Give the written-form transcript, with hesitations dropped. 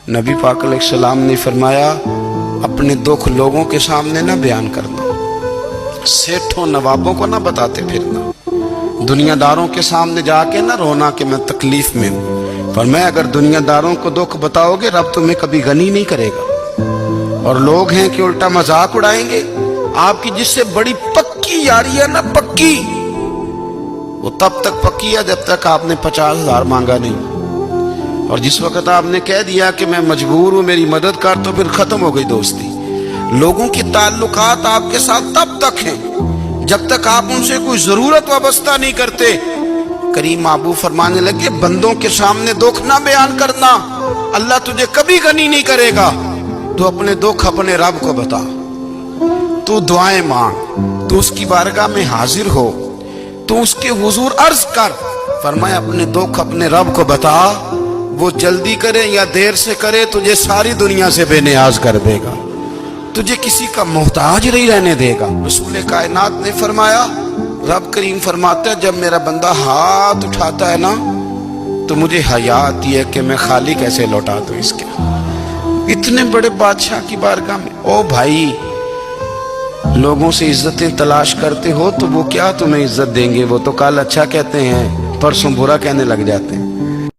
नबी पाक अलैहिस्सलाम ने फरमाया अपने दुख लोगों के सामने ना बयान करना, सेठों नवाबों को ना बताते फिरना, दुनियादारों के सामने जाके ना रोना कि मैं तकलीफ में हूँ। पर मैं अगर दुनियादारों को दुख बताओगे रब तुम्हें कभी गनी नहीं करेगा। और लोग हैं कि उल्टा मजाक उड़ाएंगे आपकी, जिससे बड़ी पक्की यारी है ना, पक्की, वो तब तक पक्की है जब तक आपने 50,000 मांगा नहीं। और जिस वक्त आपने कह दिया कि मैं मजबूर हूं मेरी मदद कर, तो फिर खत्म हो गई दोस्ती। लोगों की ताल्लुकात आपके साथ तब तक हैं जब तक आप उनसे कोई जरूरत वाबस्ता नहीं करते। करीम आबू फरमाने लगे बंदों के सामने दुख ना बयान करना, अल्लाह तुझे कभी गनी नहीं करेगा। तू अपने दुख अपने रब को बता, तू दुआएं मांग, तू उसकी बारगाह में हाजिर हो, तू उसके हुजूर अर्ज कर। फरमाया अपने दुख अपने रब को बता, वो जल्दी करे या देर से करे तुझे सारी दुनिया से बेनियाज कर देगा, तुझे किसी का मोहताज नहीं रहने देगा। रसूल कायनात ने फरमाया, रब करीम फरमाता है जब मेरा बंदा हाथ उठाता है ना तो मुझे हया आती है कि मैं खाली कैसे लौटा दूं इसके। इतने बड़े बादशाह की बारगाह में, ओ भाई लोगों से इज्जतें तलाश करते हो तो वो क्या तुम्हें इज्जत देंगे, वो तो कल अच्छा कहते हैं परसों बुरा कहने लग जाते हैं।